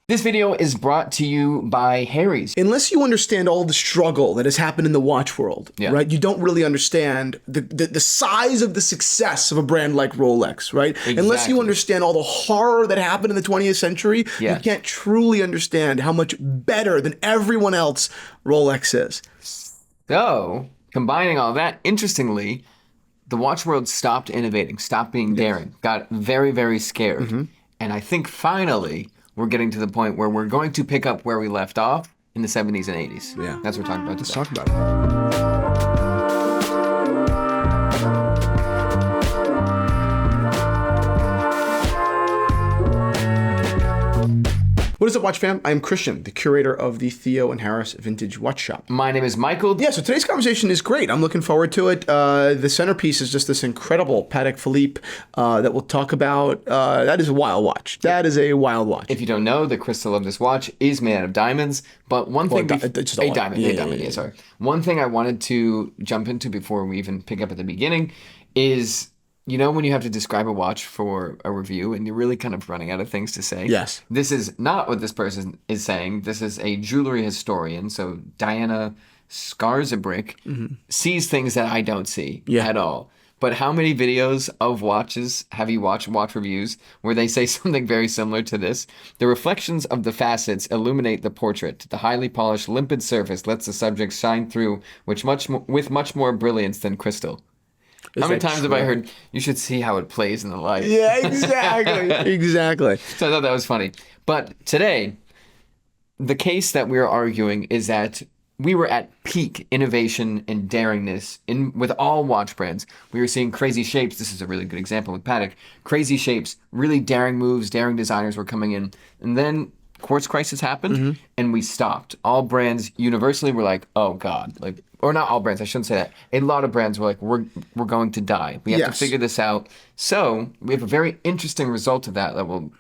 This video is brought to you by Harry's. Unless you understand all the struggle that has happened in the watch world, right? You don't really understand the size of the success of a brand like Rolex, right? Exactly. Unless you understand all the horror that happened in the 20th century, you can't truly understand how much better than everyone else Rolex is. So, combining all that, interestingly, the watch world stopped innovating, stopped being daring, got very, very scared. And I think finally, we're getting to the point where we're going to pick up where we left off in the 70s and 80s. Yeah. That's what we're talking about today. Let's talk about it. What is up, watch fam? I'm Christian, the curator of the Theo and Harris Vintage Watch Shop. My name is Michael. Yeah, so today's conversation is great. I'm looking forward to it. The centerpiece is just this incredible Patek Philippe that we'll talk about. That is a wild watch. That is a wild watch. If you don't know, the crystal of this watch is made out of diamonds. But one thing... a diamond, sorry. One thing I wanted to jump into before we even pick up at the beginning is... You know when you have to describe a watch for a review and you're really kind of running out of things to say? Yes. This is not what this person is saying. This is a jewelry historian. So Diana Skarzabrick sees things that I don't see at all. But how many videos of watches have you watched, watch reviews, where they say something very similar to this? The reflections of the facets illuminate the portrait. The highly polished, limpid surface lets the subject shine through with much more brilliance than crystal. How many times have I heard, you should see how it plays in the light? Yeah, exactly. Exactly. So I thought that was funny. But today, the case that we're arguing is that we were at peak innovation and daringness with all watch brands. We were seeing crazy shapes. This is a really good example with Patek. Crazy shapes, really daring moves, daring designers were coming in. And then Quartz crisis happened and we stopped. All brands universally were like, oh God, or not all brands, I shouldn't say that. A lot of brands were like, we're going to die. We have to figure this out. So we have a very interesting result of that we'll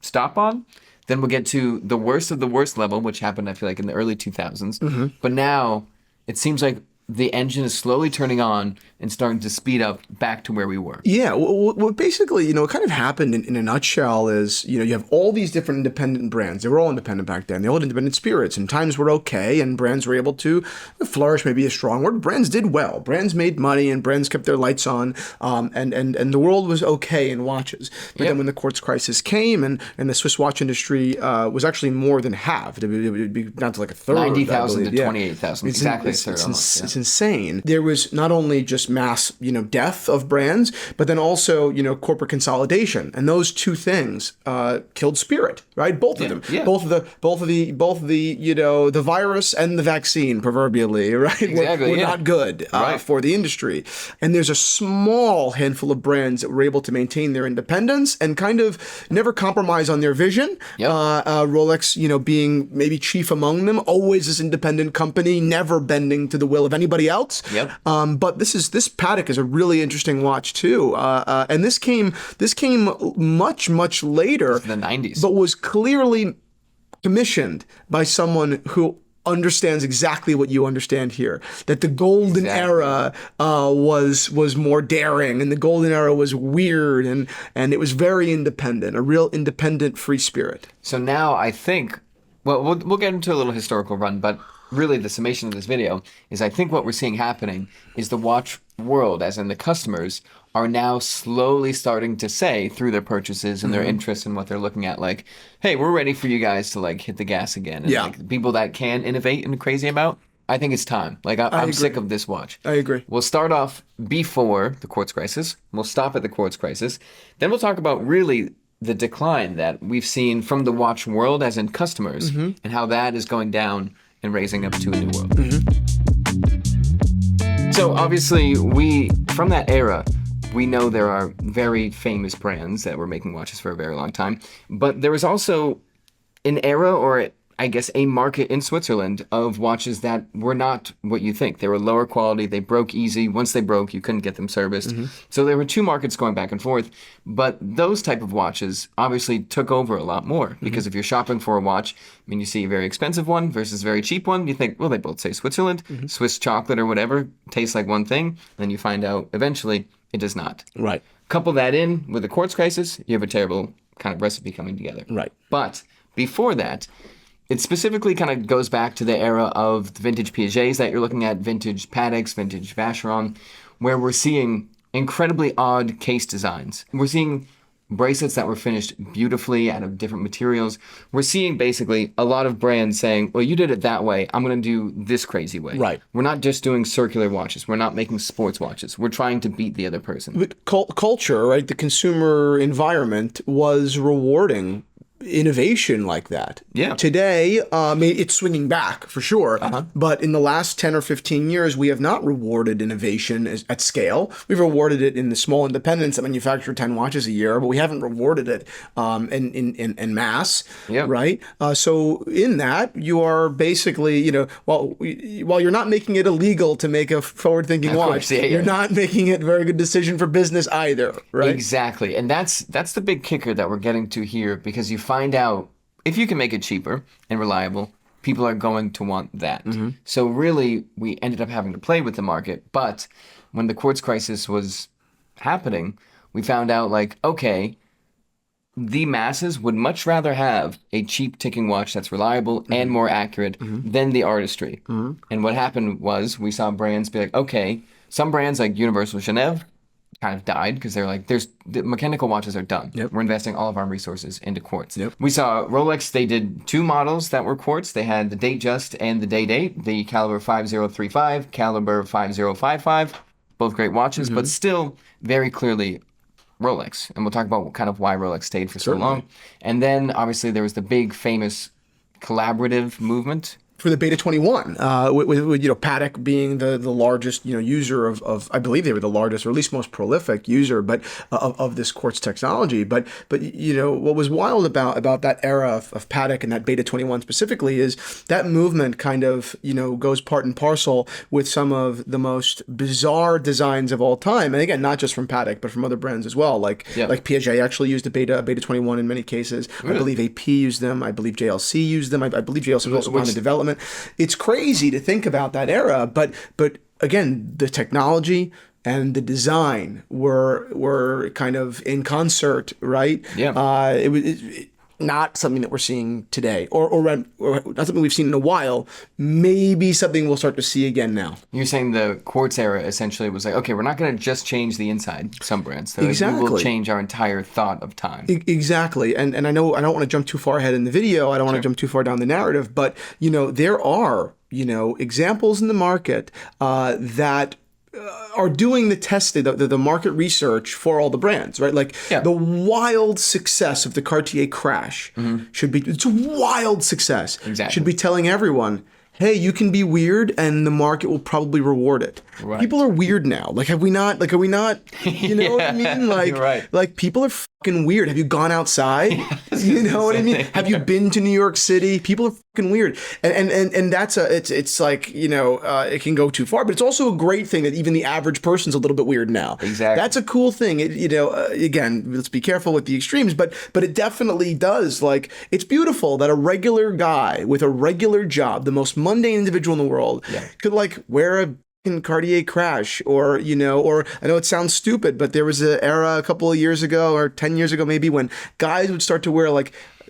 stop on. Then we'll get to the worst of the worst level, which happened, I feel like, in the early 2000s. But now it seems like the engine is slowly turning on and starting to speed up back to where we were. Yeah, well, basically, what kind of happened in a nutshell is, you have all these different independent brands. They were all independent back then. They all had independent spirits, and times were okay, and brands were able to flourish, maybe a strong word. Brands did well. Brands made money, and brands kept their lights on, and the world was okay in watches. But then when the Quartz crisis came, and the Swiss watch industry was actually more than halved. It would be down to like a third. 90,000 to 28,000. Exactly a third almost. It's insane. There was not only just mass, death of brands, but then also, corporate consolidation, and those two things killed spirit, right? Both of them, both of the the virus and the vaccine, proverbially, right? Exactly, were not good for the industry. And there's a small handful of brands that were able to maintain their independence and kind of never compromise on their vision. Rolex, being maybe chief among them, always this independent company, never bending to the will of anybody else. But this Patek is a really interesting watch too, and this came much later, in the 90s, but was clearly commissioned by someone who understands exactly what you understand here. That the golden era was more daring, and the golden era was weird, and it was very independent, a real independent free spirit. So now I think, we'll get into a little historical run, but really the summation of this video is I think what we're seeing happening is the watch world, as in the customers, are now slowly starting to say through their purchases and their interests in what they're looking at, like, hey, we're ready for you guys to hit the gas again. And like people that can innovate and crazy about, I think it's time. I'm sick of this watch. I agree. We'll start off before the Quartz crisis. We'll stop at the Quartz crisis. Then we'll talk about really the decline that we've seen from the watch world, as in customers, and how that is going down and raising up to a new world. So obviously, from that era, we know there are very famous brands that were making watches for a very long time, but there was also an era, or I guess a market in Switzerland, of watches that were not what you think. They were lower quality, they broke easy. Once they broke, you couldn't get them serviced. So there were two markets going back and forth, but those type of watches obviously took over a lot more, because if you're shopping for a watch, you see a very expensive one versus a very cheap one, you think, well, they both say Switzerland, Swiss chocolate or whatever, tastes like one thing, then you find out eventually it does not. Right. Couple that in with the Quartz crisis, you have a terrible kind of recipe coming together. Right. But before that, it specifically kind of goes back to the era of the vintage Piagets that you're looking at, vintage Pateks, vintage Vacheron, where we're seeing incredibly odd case designs. We're seeing bracelets that were finished beautifully out of different materials. We're seeing basically a lot of brands saying, well, you did it that way. I'm going to do this crazy way. Right. We're not just doing circular watches. We're not making sports watches. We're trying to beat the other person. But culture, right? The consumer environment was rewarding innovation like that. Yeah. Today, it's swinging back for sure. But in the last 10 or 15 years, we have not rewarded innovation at scale. We've rewarded it in the small independents that manufacture 10 watches a year, but we haven't rewarded it in mass. Yep. Right. So in that, you are basically, while you're not making it illegal to make a forward-thinking watch, you're not making it a very good decision for business either. Right. Exactly. And that's the big kicker that we're getting to here, because you find out if you can make it cheaper and reliable, people are going to want that. So really, we ended up having to play with the market. But when the quartz crisis was happening, we found out okay, the masses would much rather have a cheap ticking watch that's reliable and more accurate than the artistry. And what happened was we saw brands be like, okay, some brands like Universal Genève kind of died because they're like, the mechanical watches are done. We're investing all of our resources into quartz. We saw Rolex, they did 2 models that were quartz. They had the Datejust and the Day-Date, the caliber 5035, caliber 5055, both great watches, but still very clearly Rolex. And we'll talk about kind of why Rolex stayed for so long. And then obviously there was the big famous collaborative movement for the Beta 21, with Patek being the largest user of I believe they were the largest or at least most prolific user, but of this quartz technology. But what was wild about that era of Patek and that Beta 21 specifically is that movement kind of goes part and parcel with some of the most bizarre designs of all time, and again not just from Patek but from other brands as well. Like Piaget actually used a Beta 21 in many cases. Really? I believe AP used them. I believe JLC used them. I believe JLC was also behind the development. It's crazy to think about that era, but again, the technology and the design were kind of in concert, right? Yeah. It was not something that we're seeing today, or not something we've seen in a while. Maybe something we'll start to see again now. You're saying the quartz era essentially was like, okay, we're not going to just change the inside. Some brands, so exactly. We will change our entire thought of time. Exactly, and I know I don't want to jump too far ahead in the video. I don't want to jump too far down the narrative, but there are examples in the market that are doing the testing, the market research for all the brands, right? The wild success of the Cartier crash it's a wild success. Exactly. Should be telling everyone, hey, you can be weird and the market will probably reward it. Right. People are weird now. Are we not, you know what I mean? You're right. People are fucking weird. Have you gone outside? You know what I mean? Have you been to New York City? People are fucking weird. And that's it can go too far, but it's also a great thing that even the average person's a little bit weird now. Exactly. That's a cool thing. Again, let's be careful with the extremes, but it definitely does. It's beautiful that a regular guy with a regular job, the most mundane individual in the world, could wear a Cartier crash, or I know it sounds stupid, but there was an era a couple of years ago or 10 years ago maybe when guys would start to wear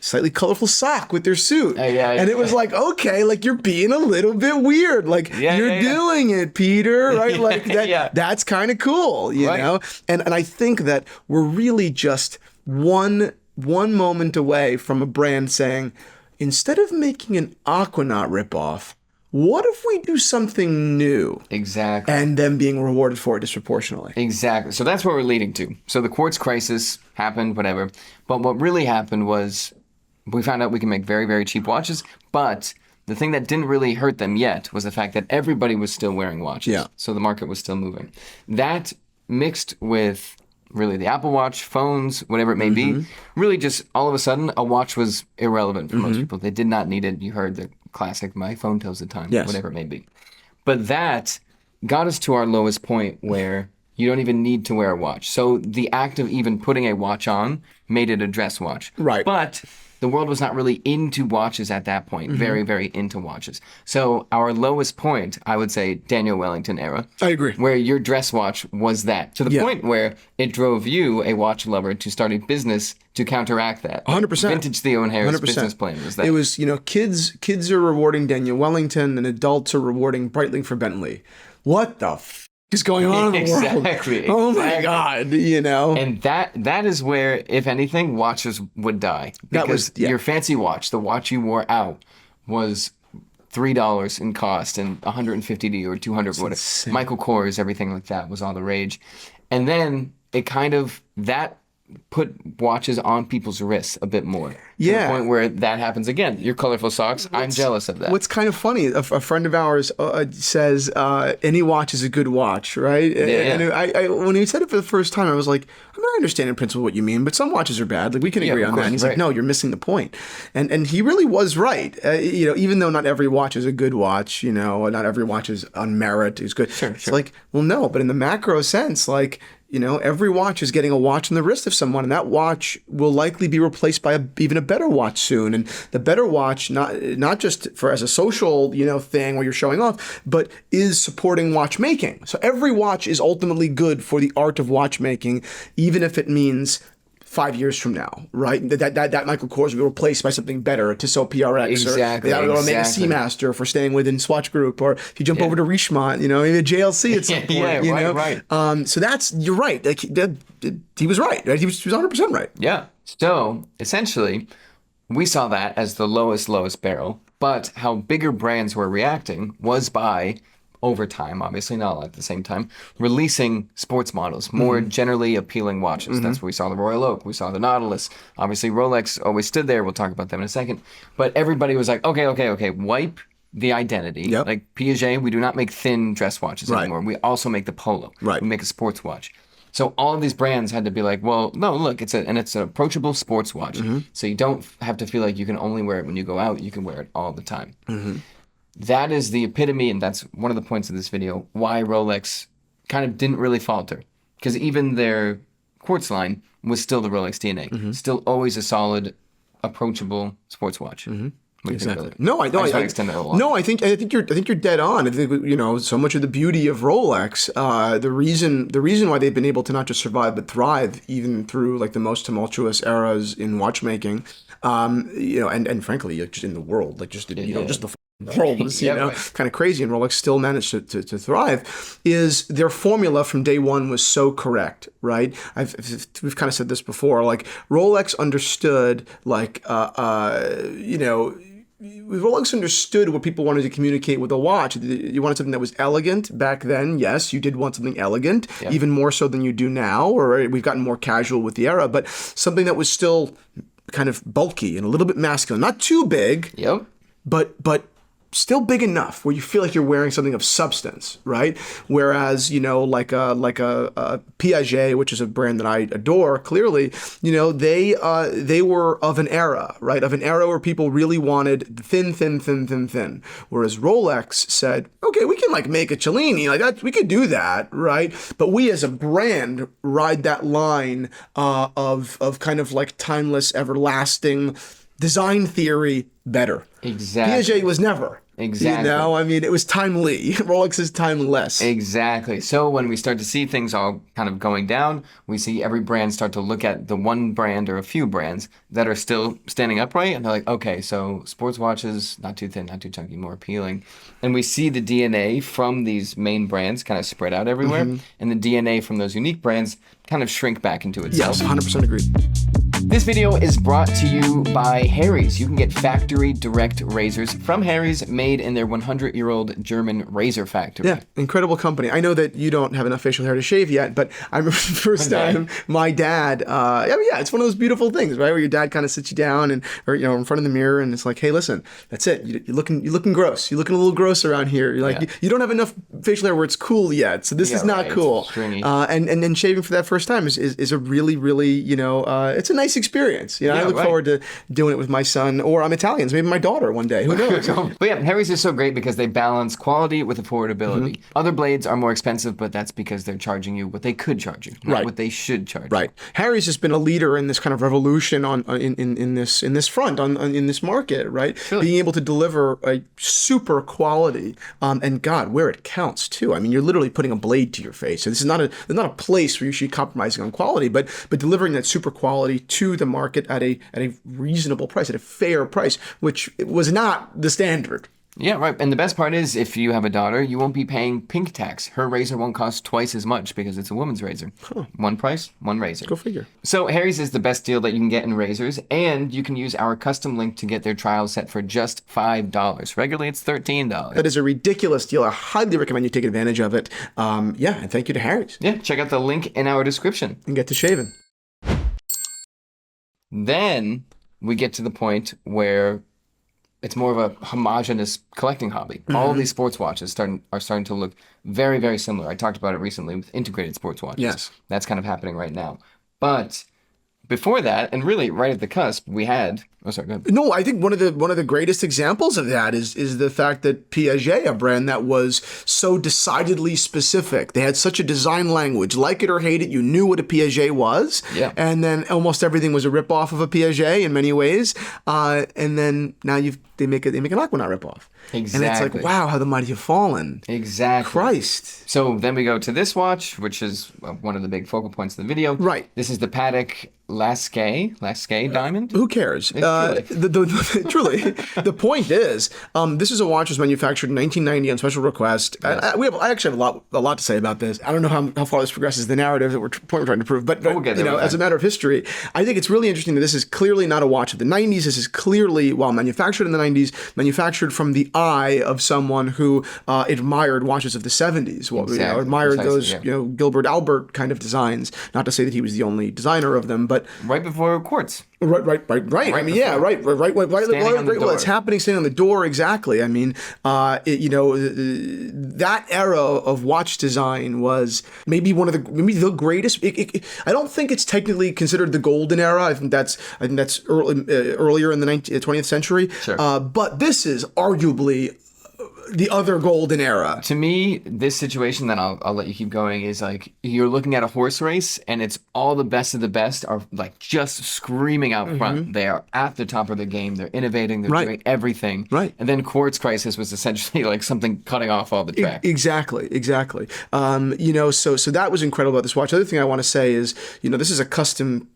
slightly colorful sock with their suit. And it was okay, you're being a little bit weird. You're doing it, Peter, right? That's kind of cool, you know? And I think that we're really just one moment away from a brand saying, instead of making an Aquanaut ripoff, what if we do something new? Exactly. And then being rewarded for it disproportionately. Exactly. So that's what we're leading to. So the quartz crisis happened, whatever. But what really happened was we found out we can make very, very cheap watches. But the thing that didn't really hurt them yet was the fact that everybody was still wearing watches. Yeah. So the market was still moving. That mixed with really the Apple Watch, phones, whatever it may be, really just all of a sudden a watch was irrelevant for most people. They did not need it. You heard the classic, my phone tells the time, whatever it may be. But that got us to our lowest point where you don't even need to wear a watch. So the act of even putting a watch on made it a dress watch. Right. But the world was not really into watches at that point. Very, very into watches. So our lowest point, I would say, Daniel Wellington era. I agree. Where your dress watch was that. To the point where it drove you, a watch lover, to start a business to counteract that. 100%. Vintage Theo and Harris 100%. business plan was that. It was, kids are rewarding Daniel Wellington and adults are rewarding Breitling for Bentley. What the is going on in the world? Exactly. Oh my God, And that is where, if anything, watches would die. Because your fancy watch, the watch you wore out, was $3 in cost and $150 to you or $200 or whatever. Michael Kors, everything like that was all the rage. And then it kind of, that put watches on people's wrists a bit more. To the point where that happens again. Your colorful socks, I'm jealous of that. What's kind of funny, a friend of ours says any watch is a good watch, right? And I when he said it for the first time, I was like, I'm not understanding in principle what you mean, but some watches are bad. Like we can agree on that. And he's like, no, you're missing the point. And he really was right. Even though not every watch is a good watch, not every watch is on merit is good. Sure. It's like, well, no, but in the macro sense, like, every watch is getting a watch on the wrist of someone, and that watch will likely be replaced by even a better watch soon. And the better watch, not just for as a social, thing where you're showing off, but is supporting watchmaking. So every watch is ultimately good for the art of watchmaking, even if it means 5 years from now, right? That Michael Kors will be replaced by something better, a Tissot PRX, exactly, or make a Seamaster for staying within Swatch Group, or if you jump over to Richemont, maybe a JLC at some point, right. So you're right. Like, he was right. He was 100% right. Yeah. So essentially, we saw that as the lowest barrel, but how bigger brands were reacting was by, over time, obviously not all at the same time, releasing sports models, more generally appealing watches. That's where we saw the Royal Oak, we saw the Nautilus. Obviously, Rolex always stood there. We'll talk about them in a second. But everybody was like, okay, wipe the identity. Yep. Like Piaget, we do not make thin dress watches anymore. We also make the Polo. Right. We make a sports watch. So all of these brands had to be like, well, no, look, it's an approachable sports watch. So you don't have to feel like you can only wear it when you go out. You can wear it all the time. That is the epitome, and that's one of the points of this video, why Rolex kind of didn't really falter. Because even their Quartz line was still the Rolex DNA. Still always a solid, approachable sports watch. Exactly. No, I think you're dead on. I think so much of the beauty of Rolex, the reason why they've been able to not just survive but thrive even through like the most tumultuous eras in watchmaking, and frankly, just in the world, like just just the world was kind of crazy, and Rolex still managed to thrive, is their formula from day one was so correct, right? We've kind of said this before, like Rolex understood Rolex understood what people wanted to communicate with a watch. You wanted something that was elegant back then. Yes, you did want something elegant, even more so than you do now, or we've gotten more casual with the era, but something that was still kind of bulky and a little bit masculine. Not too big, but still big enough where you feel like you're wearing something of substance, right? Whereas, like a Piaget, which is a brand that I adore, clearly, they were of an era, right? Of an era where people really wanted thin. Whereas Rolex said, okay, we can make a Cellini, like that, we could do that, right? But we as a brand ride that line of kind of like timeless, everlasting design theory better. Exactly. Piaget was never. Exactly. It was timely. Rolex is timeless. Exactly. So when we start to see things all kind of going down, we see every brand start to look at the one brand or a few brands that are still standing upright, and they're like, okay, so sports watches, not too thin, not too chunky, more appealing. And we see the DNA from these main brands kind of spread out everywhere, and the DNA from those unique brands kind of shrink back into itself. Yes, 100% agreed. This video is brought to you by Harry's. You can get factory direct razors from Harry's, made in their 100-year-old German razor factory. Yeah, incredible company. I know that you don't have enough facial hair to shave yet, but I remember the first time my dad, it's one of those beautiful things, right? Where your dad kind of sits you down or in front of the mirror, and it's like, hey, listen, that's it. You're looking gross. You're looking a little gross around here. You're like, you don't have enough facial hair where it's cool yet, so this is not cool. It's stringy. And then shaving for that first time is a really, really, it's a nice nice experience. You know, I Yeah, look right. forward to doing it with my son, or I'm Italian, so maybe my daughter one day. Who knows? But yeah, Harry's is so great because they balance quality with affordability. Mm-hmm. Other blades are more expensive, but that's because they're charging you what they could charge you, not Right. what they should charge Right. Harry's has been a leader in this kind of revolution in this front in this market, right? Really? Being able to deliver a super quality, and God, where it counts too. I mean, you're literally putting a blade to your face. So this is not a place where you should be compromising on quality, but delivering that super quality to the market at a reasonable price, at a fair price, which was not the standard. Yeah, right. And the best part is, if you have a daughter, you won't be paying pink tax. Her razor won't cost twice as much because it's a woman's razor. One price, one razor. Go figure. So Harry's is the best deal that you can get in razors, and you can use our custom link to get their trial set for just $5. Regularly, it's $13. That is a ridiculous deal. I highly recommend you take advantage of it. Yeah, and thank you to Harry's. Yeah, check out the link in our description. And get to shaving. Then we get to the point where it's more of a homogenous collecting hobby. All of these sports watches are starting to look very, very similar. I talked about it recently with integrated sports watches. Yes. That's kind of happening right now. But before that, and really right at the cusp, we had... Oh, sorry, go ahead. No, I think one of the greatest examples of that is the fact that Piaget, a brand that was so decidedly specific, they had such a design language, like it or hate it, you knew what a Piaget was, Yeah. and then almost everything was a ripoff of a Piaget in many ways, and then now they make an Aquanaut ripoff, and it's Exactly. like, wow, how the mighty have fallen. Exactly. Christ. So then we go to this watch, which is one of the big focal points of the video. Right. This is the Patek Lasquet diamond. Who cares? Truly. Truly, the point is, this is a watch that was manufactured in 1990 on special request. I actually have a lot to say about this. I don't know how far this progresses the narrative that we're trying to prove, but we'll get there, as a matter of history, I think it's really interesting that this is clearly not a watch of the 90s. This is clearly, while manufactured in the 90s, manufactured from the eye of someone who admired watches of the 70s. Well, Exactly. admired Precisely, those yeah. Gilbert Albert kind of designs. Not to say that he was the only designer of them, but Right before Quartz. Right. I mean, yeah, right. Standing on the Well, it's door. happening standing on the door. Exactly. I mean, that era of watch design was maybe the greatest. I don't think it's technically considered the golden era. I think that's earlier in the 20th century. Sure. But this is arguably the other golden era. To me, this situation, then I'll let you keep going, is like you're looking at a horse race and it's all the best of the best are like just screaming out front. They are at the top of their game. They're innovating. They're Right. doing everything. Right. And then Quartz Crisis was essentially like something cutting off all the track. Exactly. So that was incredible about this watch. The other thing I want to say is, this is a custom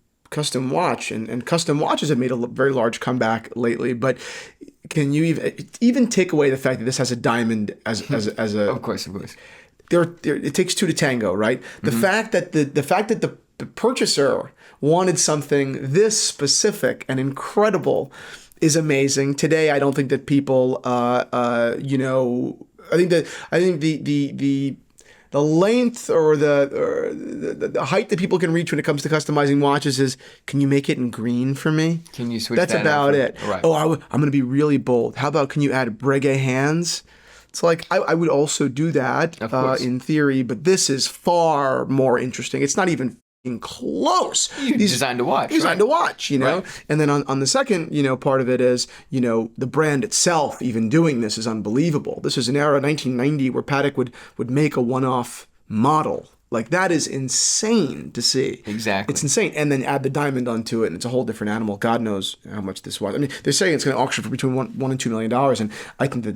watch, and custom watches have made a very large comeback lately. But can you even take away the fact that this has a diamond as a? Of course. It takes two to tango, right? The fact that the purchaser wanted something this specific and incredible is amazing. Today, I don't think that people, I think the length or the height that people can reach when it comes to customizing watches is, can you make it in green for me? Can you switch That's that about out it. Right. Oh, I'm going to be really bold. How about, can you add breguet hands? It's like, I would also do that Of course. in theory, but this is far more interesting. It's not even close. Designed to watch. Designed to watch, Right. And then on the second, part of it is, the brand itself even doing this is unbelievable. This is an era, 1990, where Patek would make a one-off model. Like, that is insane to see. Exactly. It's insane. And then add the diamond onto it, and it's a whole different animal. God knows how much this was. I mean, they're saying it's going to auction for between $1 and $2 million, and I think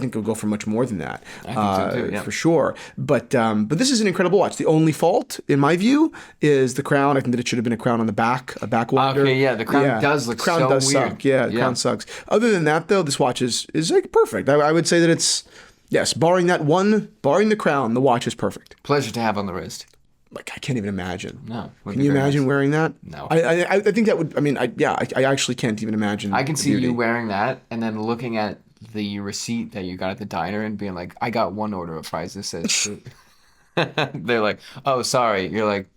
it'll go for much more than that. I think so too, yeah. For sure. But this is an incredible watch. The only fault, in my view, is the crown. I think that it should have been a crown on the back, a back winder. Okay, yeah, the crown does look crown so does weird. suck. Yeah, the crown sucks. Other than that, though, this watch is like perfect. I would say that it's, yes, barring the crown, the watch is perfect. Pleasure to have on the wrist. Like, I can't even imagine. No. Can you imagine wearing that? No. I think that would, I actually can't even imagine. I can the see beauty. you wearing that and then looking at the receipt that you got at the diner and being like, I got one order of fries that says they're like, oh, sorry. You're like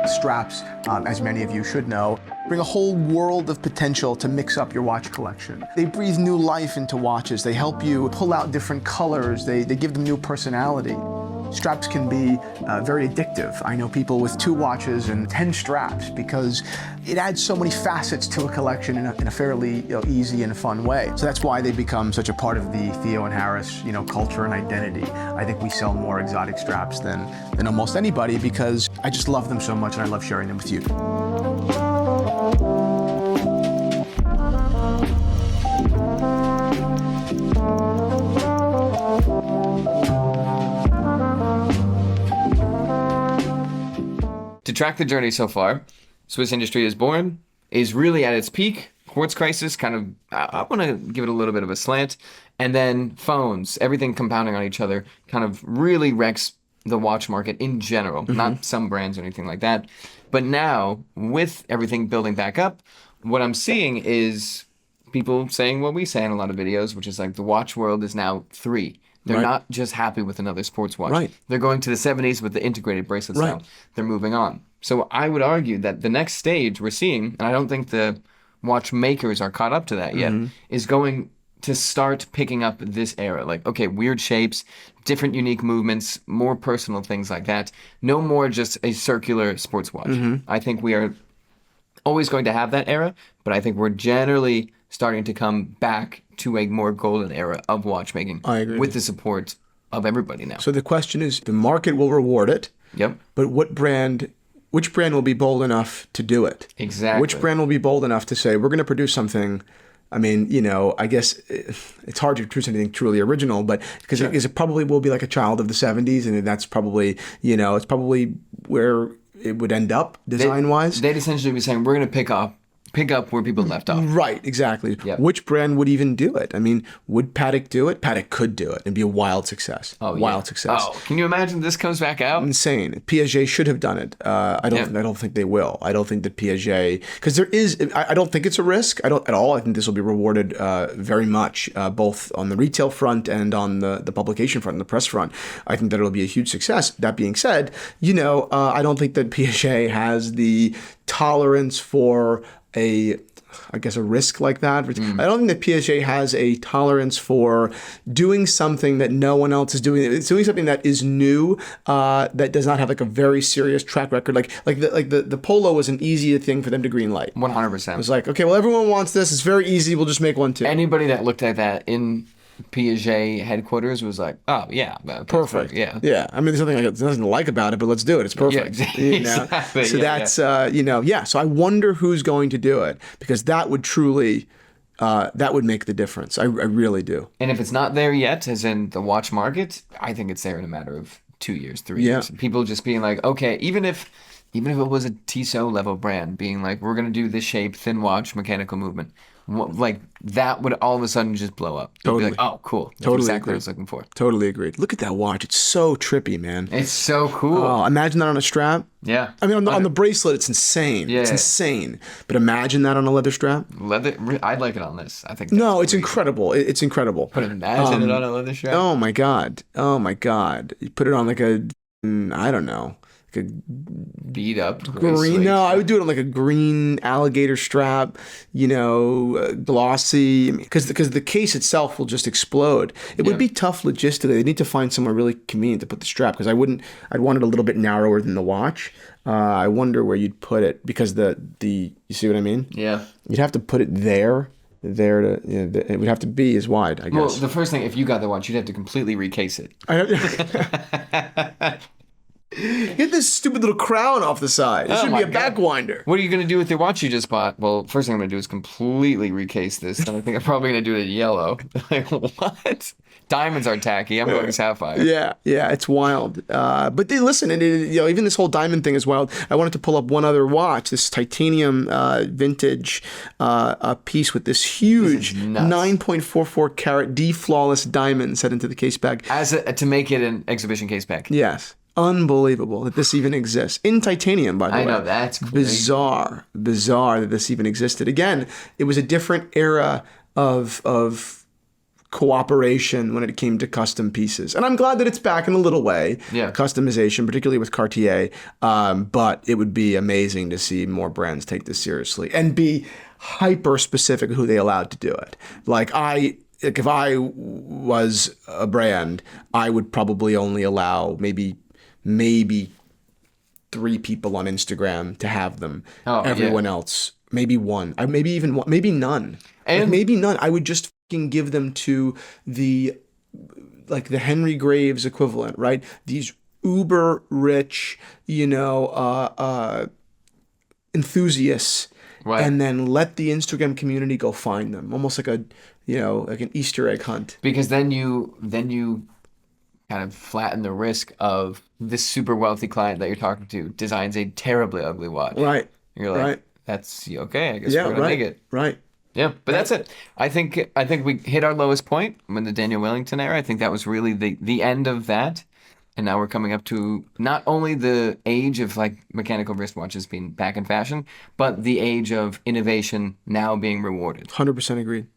Straps, as many of you should know, bring a whole world of potential to mix up your watch collection. They breathe new life into watches. They help you pull out different colors. They give them new personality. Straps can be very addictive. I know people with 2 watches and 10 straps because it adds so many facets to a collection in a fairly easy and fun way. So that's why they become such a part of the Theo and Harris culture and identity. I think we sell more exotic straps than almost anybody because I just love them so much and I love sharing them with you. To track the journey so far, Swiss Industry is born, is really at its peak. Quartz crisis, kind of, I want to give it a little bit of a slant. And then phones, everything compounding on each other, kind of really wrecks the watch market in general, not some brands or anything like that. But now, with everything building back up, what I'm seeing is people saying what we say in a lot of videos, which is like the watch world is now 3. They're not just happy with another sports watch. Right. They're going to the 70s with the integrated bracelets Right. now. They're moving on. So I would argue that the next stage we're seeing, and I don't think the watchmakers are caught up to that yet, is going to start picking up this era. Like, okay, weird shapes, different unique movements, more personal things like that. No more just a circular sports watch. I think we are always going to have that era, but I think we're generally starting to come back to a more golden era of watchmaking. I agree. With the support of everybody now. So the question is, the market will reward it, Yep. but which brand will be bold enough to do it? Exactly. Which brand will be bold enough to say, we're going to produce something? I mean, I guess it's hard to produce anything truly original, but because it probably will be like a child of the 70s, and that's probably, it's probably where it would end up design-wise. They'd essentially be saying, we're going to pick up where people left off. Right, exactly. Yep. Which brand would even do it? I mean, would Patek do it? Patek could do it and be a wild success. Wild success. Oh, can you imagine this comes back out? Insane. Piaget should have done it. I don't think they will. I don't think that Piaget, because there is. I don't think it's a risk. I don't at all. I think this will be rewarded very much, both on the retail front and on the publication front and the press front. I think that it'll be a huge success. That being said, I don't think that Piaget has the tolerance for a risk like that. I don't think that Piaget has a tolerance for doing something that no one else is doing. It's doing something that is new, that does not have like a very serious track record. Like the Polo was an easy thing for them to green light. 100%. It was like, okay, well, everyone wants this. It's very easy. We'll just make one too. Anybody that looked at that in Piaget headquarters was like, oh yeah, perfect. Yeah. I mean, there's nothing to like about it, but let's do it. It's perfect. Yeah, exactly. So that's So I wonder who's going to do it, because that would truly that would make the difference. I really do. And if it's not there yet, as in the watch market, I think it's there in a matter of 2 years, 3 years. People just being like, okay, even if it was a Tissot level brand, being like, we're gonna do this shape, thin watch, mechanical movement. Like that would all of a sudden just blow up. You'd Totally. be like, oh, cool. That's Totally exactly agree. what I was looking for. Totally agreed. Look at that watch. It's so trippy, man. It's so cool. Oh, imagine that on a strap. Yeah. I mean, on the bracelet, it's insane. Yeah. It's insane. But imagine that on a leather strap. Leather. I'd like it on this. I think. No, it's incredible. It's incredible. But imagine it on a leather strap. Oh my god. You put it on like I don't know. Like a Beat up. green. No, I would do it on like a green alligator strap, glossy. Because the case itself will just explode. It would be tough logistically. They need to find somewhere really convenient to put the strap, because I'd want it a little bit narrower than the watch. I wonder where you'd put it, because the you see what I mean? Yeah. You'd have to put it there to it would have to be as wide, I guess. Well, the first thing, if you got the watch, you'd have to completely recase it. Get this stupid little crown off the side. It should be a back winder. What are you going to do with your watch you just bought? Well, first thing I'm going to do is completely recase this. And I think I'm probably going to do it in yellow. Like, what? Diamonds are tacky. I'm going sapphire. Yeah, it's wild. But listen, and even this whole diamond thing is wild. I wanted to pull up one other watch, this titanium vintage piece with this huge 9.44 carat D flawless diamond set into the case bag. To make it an exhibition case pack. Yes. Unbelievable that this even exists. In titanium, by the way. I know, that's crazy. Bizarre that this even existed. Again, it was a different era of cooperation when it came to custom pieces. And I'm glad that it's back in a little way. Yeah. Customization, particularly with Cartier. But it would be amazing to see more brands take this seriously and be hyper specific who they allowed to do it. Like like if I was a brand, I would probably only allow maybe 3 people on Instagram to have them. Oh, Everyone yeah. else, maybe one. Maybe even one, maybe none. Like And maybe none. I would just fucking give them to the like the Henry Graves equivalent, right? These uber rich, enthusiasts, right. and then let the Instagram community go find them, almost like like an Easter egg hunt. Because then you kind of flatten the risk of this super wealthy client that you're talking to designs a terribly ugly watch. Right, You're like, right, that's okay. I guess yeah, we're gonna make right, it. right. Yeah, but that's it. I think we hit our lowest point when the Daniel Wellington era. I think that was really the end of that. And now we're coming up to not only the age of like mechanical wristwatches being back in fashion, but the age of innovation now being rewarded. 100% agreed.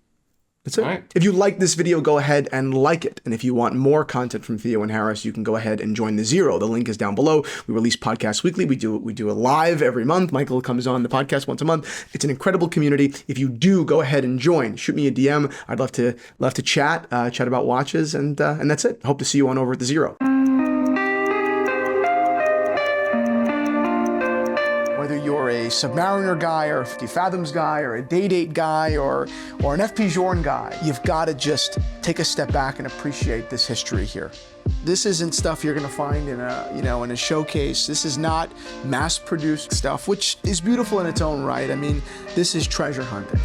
That's it. All right. If you like this video, go ahead and like it. And if you want more content from Theo and Harris, you can go ahead and join the Zero. The link is down below. We release podcasts weekly. We do a live every month. Michael comes on the podcast once a month. It's an incredible community. If you do, go ahead and join. Shoot me a DM. I'd love to chat about watches, and that's it. Hope to see you on over at the Zero. Whether you're a Submariner guy or a 50 Fathoms guy or a Day-Date guy or an FP Journe guy, you've got to just take a step back and appreciate this history here. This isn't stuff you're going to find in a showcase. This is not mass-produced stuff, which is beautiful in its own right. I mean, this is treasure hunting.